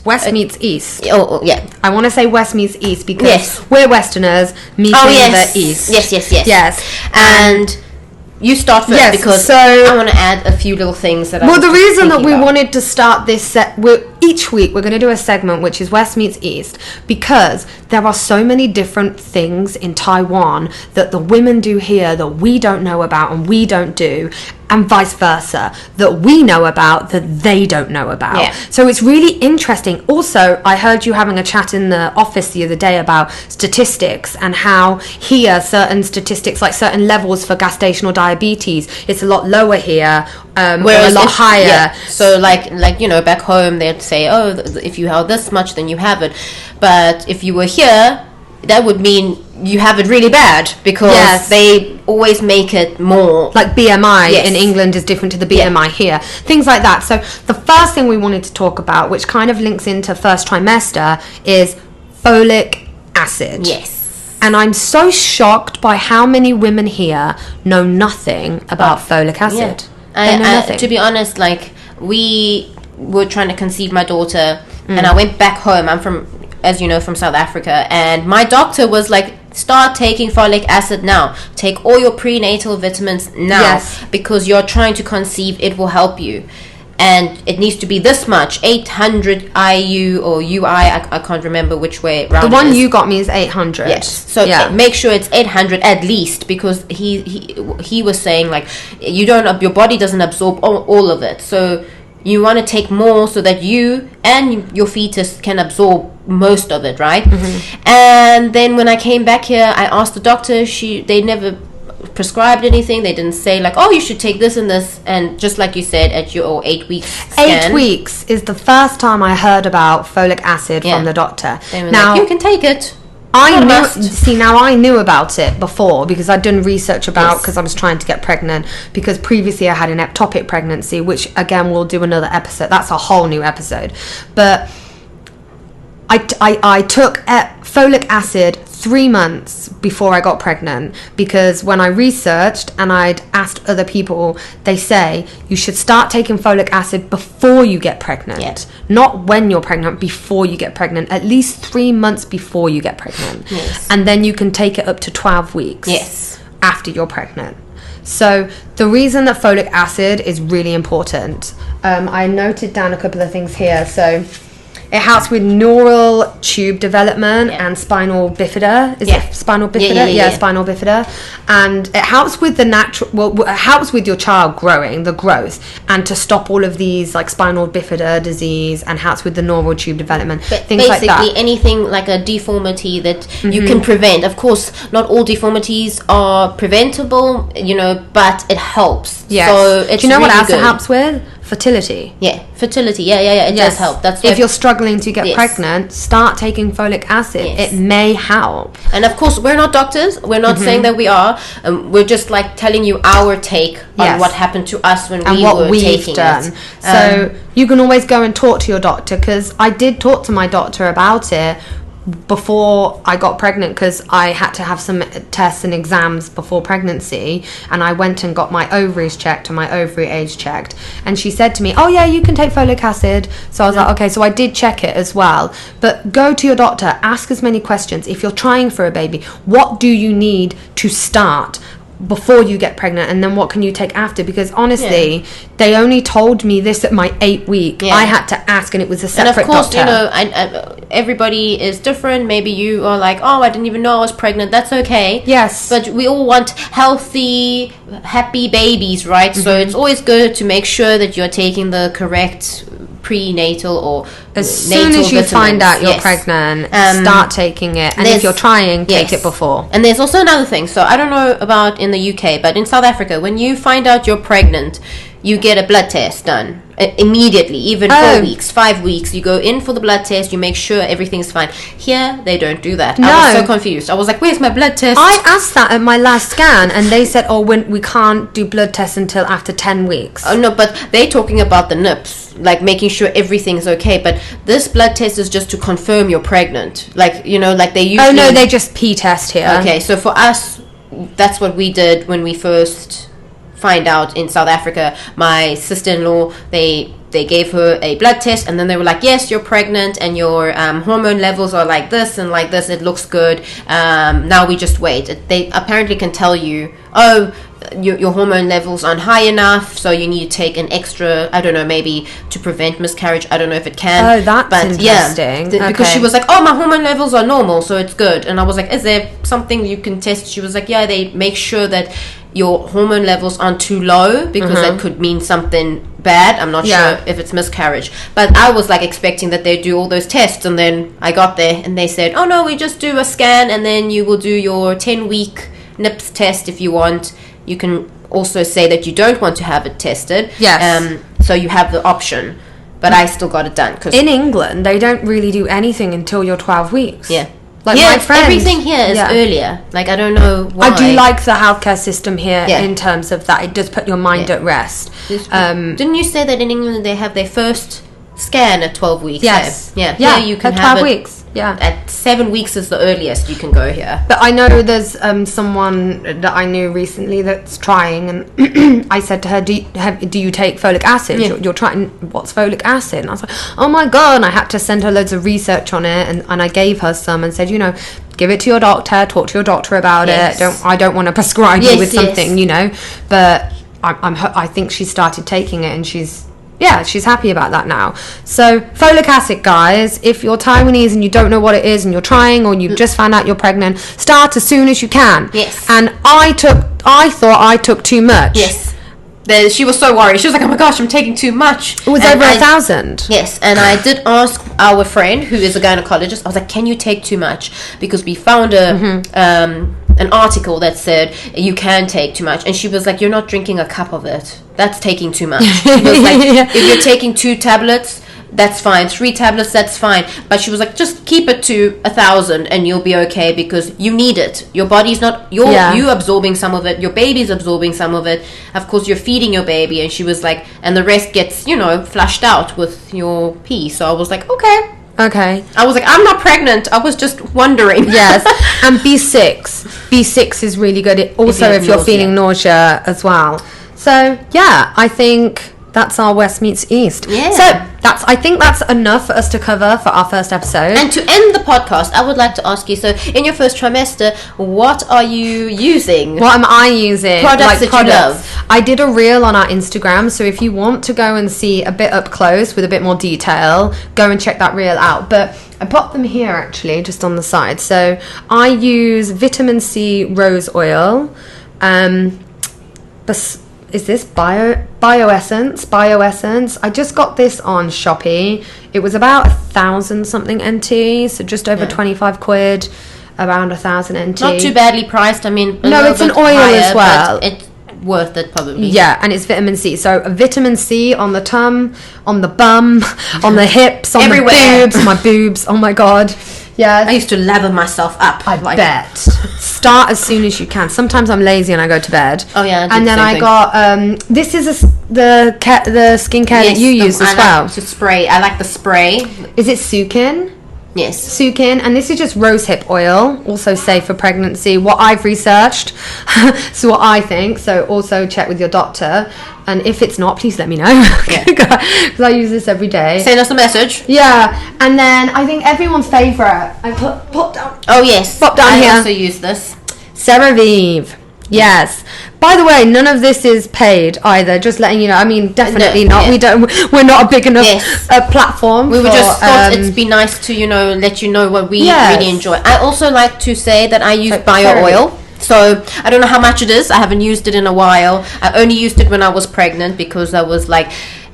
West. West meets East. Oh, yeah. I want to say West meets East because Yes. we're Westerners meeting the East. Yes. And you start first, Yes, because so- I want to add a few little things that Well, I was the reason that we about. wanted to start this each week we're going to do a segment which is West meets East, because there are so many different things in Taiwan that the women do here that we don't know about and we don't do, and vice versa, that we know about that they don't know about. Yeah. So it's really interesting. Also, I heard you having a chat in the office the other day about statistics and how here certain statistics, like certain levels for gestational diabetes, it's a lot lower here, or a lot higher. Yeah. So like you know, back home they'd say, oh, if you have this much, then you have it. But if you were here, that would mean you have it really bad, because they always make it more. Like BMI in England is different to the BMI here. Things like that. So the first thing we wanted to talk about, which kind of links into first trimester, is folic acid. Yes. And I'm so shocked by how many women here know nothing about folic acid. They know nothing. To be honest, like, we were trying to conceive my daughter, and I went back home. I'm from, as you know, from South Africa, and my doctor was like, start taking folic acid now. Take all your prenatal vitamins now, because you're trying to conceive. It will help you. And it needs to be this much, 800 IU or UI, I can't remember which way round. The one you got me is 800. Yes. So make sure it's 800 at least, because he was saying, like, your body doesn't absorb all of it. So you want to take more so that you and your fetus can absorb most of it, right? Mm-hmm. And then when I came back here, I asked the doctor. They never prescribed anything. They didn't say, like, oh, you should take this and this. And just like you said, at your 8 weeks scan, 8 weeks is the first time I heard about folic acid from the doctor. They were now, like, you can take it. I knew about it before, because I'd done research about, because I was trying to get pregnant, because previously I had an ectopic pregnancy, which again we'll do another episode. That's a whole new episode. But I took folic acid 3 months before I got pregnant, because when I researched and I'd asked other people, they say you should start taking folic acid before you get pregnant, not when you're pregnant, before you get pregnant, at least 3 months before you get pregnant, and then you can take it up to 12 weeks after you're pregnant. So the reason that folic acid is really important, I noted down a couple of things here. So it helps with neural tube development and spinal bifida. Is it spinal bifida? Yeah, spinal bifida. And it helps with it helps with your child growing, the growth, and to stop all of these, like, spinal bifida disease, and helps with the neural tube development. But things like that. Basically, anything like a deformity that you can prevent. Of course, not all deformities are preventable, you know, but it helps. Yes. So it's Do you know what really else good. it helps with? Fertility. Yeah, fertility. Yeah. It does help. That's if you're struggling to get pregnant, start taking folic acid. It may help. And of course, we're not doctors. We're not saying that we are. We're just like telling you our take on what happened to us when we were taking it. So you can always go and talk to your doctor, because I did talk to my doctor about it before I got pregnant, because I had to have some tests and exams before pregnancy, and I went and got my ovaries checked and my ovary age checked, and she said to me, oh yeah, you can take folic acid. So I was like, okay. So I did check it as well. But go to your doctor, ask as many questions. If you're trying for a baby, what do you need to start before you get pregnant, and then what can you take after? Because honestly, they only told me this at my 8 week. I had to ask, and it was a separate doctor. And of course, you know, everybody is different. Maybe you are like, oh, I didn't even know I was pregnant. That's okay. Yes. But we all want healthy, happy babies, right? So it's always good to make sure that you're taking the correct prenatal or as soon as you find out you're pregnant, start taking it, and if you're trying, take it before. And there's also another thing. So I don't know about in the UK, but in South Africa, when you find out you're pregnant, you get a blood test done immediately, even 4 weeks, 5 weeks. You go in for the blood test, you make sure everything's fine. Here, they don't do that. No. I was so confused. I was like, where's my blood test? I asked that at my last scan, and they said, oh, we can't do blood tests until after 10 weeks. Oh, no, but they're talking about the nips, like making sure everything's okay. But this blood test is just to confirm you're pregnant. Like, you know, like they usually... Oh, no, they just pee test here. Okay, so for us, that's what we did when we first find out in South Africa. My sister-in-law, they they gave her a blood test, and then they were like, yes, you're pregnant, and your hormone levels are like this and like this. It looks good. Now we just wait. They apparently can tell you, oh, your hormone levels aren't high enough, so you need to take an extra, I don't know, maybe to prevent miscarriage. I don't know if it can. Oh, that's interesting. Yeah, because she was like, oh, my hormone levels are normal, so it's good. And I was like, is there something you can test? She was like, yeah, they make sure that your hormone levels aren't too low, because that could mean something bad. I'm not sure if it's miscarriage, but I was like expecting that they do all those tests, and then I got there and they said, oh no, we just do a scan, and then you will do your 10-week NIPS test if you want. You can also say that you don't want to have it tested. Yes. So you have the option, but I still got it done. Cause in England, they don't really do anything until you're 12 weeks. Yeah. Like my friend, everything here is earlier. Like, I don't know why. I do like the healthcare system here in terms of that. It does put your mind at rest. Didn't you say that in England they have their first scan at 12 weeks? Yes. Yeah. Yeah, Here you can at have 12 it weeks. Yeah. At 7 weeks is the earliest you can go here. But I know there's someone that I knew recently that's trying, and I said to her, do you take folic acid? Yeah. You're trying, what's folic acid? And I was like, oh my God. And I had to send her loads of research on it, and I gave her some and said, give it to your doctor, talk to your doctor about it. I don't want to prescribe you with something, but I think she started taking it, and she's happy about that now. So folic acid, guys, if you're Taiwanese and you don't know what it is and you're trying, or you've just found out you're pregnant, start as soon as you can. Yes. And I thought I took too much. Yes. She was so worried. She was like, oh my gosh, I'm taking too much. It was over 1,000. Yes, and I did ask our friend who is a gynecologist. I was like, can you take too much? Because we found an article that said you can take too much, and she was like, you're not drinking a cup of it. That's taking too much. She was like, if you're taking 2 tablets, that's fine. 3 tablets, that's fine. But she was like, just keep it to 1,000 and you'll be okay, because you need it. Your body's not, you absorbing some of it, your baby's absorbing some of it. Of course, you're feeding your baby. And she was like, and the rest gets, flushed out with your pee. So I was like, okay. I was like, I'm not pregnant. I was just wondering. Yes. And B6 is really good. If you're feeling nausea as well. So yeah, I think that's our West meets East. Yeah. So I think that's enough for us to cover for our first episode. And to end the podcast, I would like to ask you, so in your first trimester, what are you using? What am I using? Products you love. I did a reel on our Instagram, so if you want to go and see a bit up close with a bit more detail, go and check that reel out. But I popped them here actually, just on the side. So I use vitamin C rose oil. Is this Bioessence? I just got this on Shopee. It was about 1,000 something NT, so just over 25 quid, around 1,000 NT. Not too badly priced. I mean, no, it's an oil as well. It's worth it probably. Yeah, and it's vitamin C. So vitamin C on the tum, on the bum, on the hips, on everywhere. The boobs, my boobs. Oh my God. Yeah, I used to lather myself up. I bet. Start as soon as you can. Sometimes I'm lazy and I go to bed. Oh yeah, and then I got this is the skincare that you use as well. Like to spray. I like the spray. Is it Sukin? Yes. Sukin, and this is just rosehip oil, also safe for pregnancy. What I've researched, so what I think. So also check with your doctor, and if it's not, please let me know. Yeah. Because I use this every day. Send us a message. Yeah, and then I think everyone's favourite. I pop down. Oh yes, pop down here. I also use this. CeraVe. Yes. By the way, none of this is paid either. Just letting you know. I mean, definitely not. Yeah. We're not a big enough platform. We just thought it'd be nice to let you know what we really enjoy. I also like to say that I use bio oil. So I don't know how much it is. I haven't used it in a while. I only used it when I was pregnant because I was like,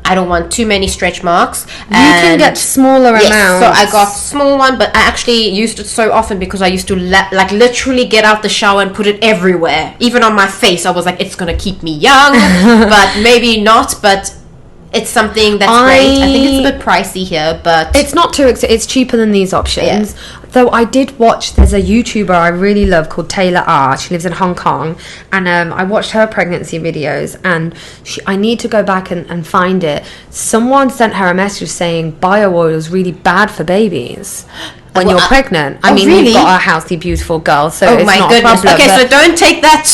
I don't want too many stretch marks. You can get smaller amounts. So I got small one, but I actually used it so often because I used to literally get out the shower and put it everywhere, even on my face. I was like, it's gonna keep me young, but maybe not. But it's something that's great. I think it's a bit pricey here, but it's not too. It's cheaper than these options. Yeah. Though I did watch, there's a YouTuber I really love called Taylor R. She lives in Hong Kong, and I watched her pregnancy videos, and I need to go back and find it. Someone sent her a message saying bio oil is really bad for babies when you're pregnant. I mean, really? You've got a healthy, beautiful girl, so it's my not goodness. a problem. Okay, so don't take that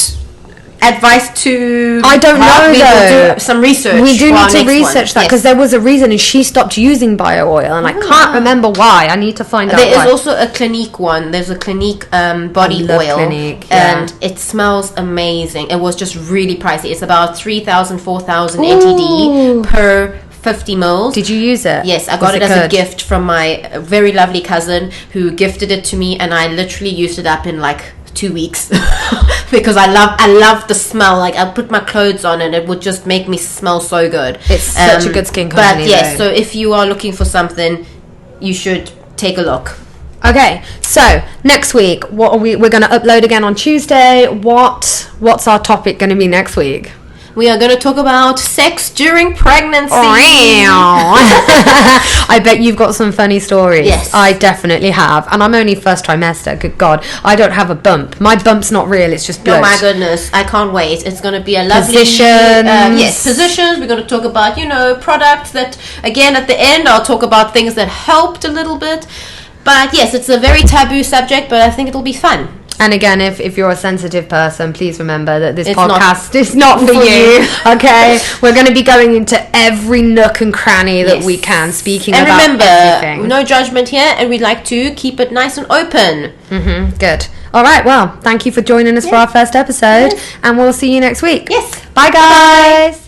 advice to... I don't know, we though. will do some research. We do for our need to next research one. that, because there was a reason, and she stopped using bio oil, and I can't remember why. I need to find out There why. is also a Clinique one. There's a Clinique body love oil, Clinique, yeah. and it smells amazing. It was just really pricey. It's about 3,000, 4,000 NTD per 50 mils. Did you use it? Yes, I got it as a gift from my very lovely cousin who gifted it to me, and I literally used it up in like 2 weeks because I love the smell. Like, I put my clothes on and it would just make me smell so good. It's such a good skin company. But yes, so if you are looking for something, you should take a look. Okay, so next week, what are we're going to upload again on Tuesday. What's our topic going to be next week? We are going to talk about sex during pregnancy. I bet you've got some funny stories. Yes. I definitely have. And I'm only first trimester. Good God. I don't have a bump. My bump's not real. It's just blood. Oh my goodness. I can't wait. It's going to be a lovely... Positions. Positions. We're going to talk about, products that, again, at the end, I'll talk about things that helped a little bit. But yes, it's a very taboo subject, but I think it'll be fun. And again, if you're a sensitive person, please remember that this It's podcast is not for you. Okay, we're going to be going into every nook and cranny that we can, speaking and about remember, everything. No judgment here, and we'd like to keep it nice and open. Good. All right. Well, thank you for joining us for our first episode, and we'll see you next week. Yes. Bye, guys.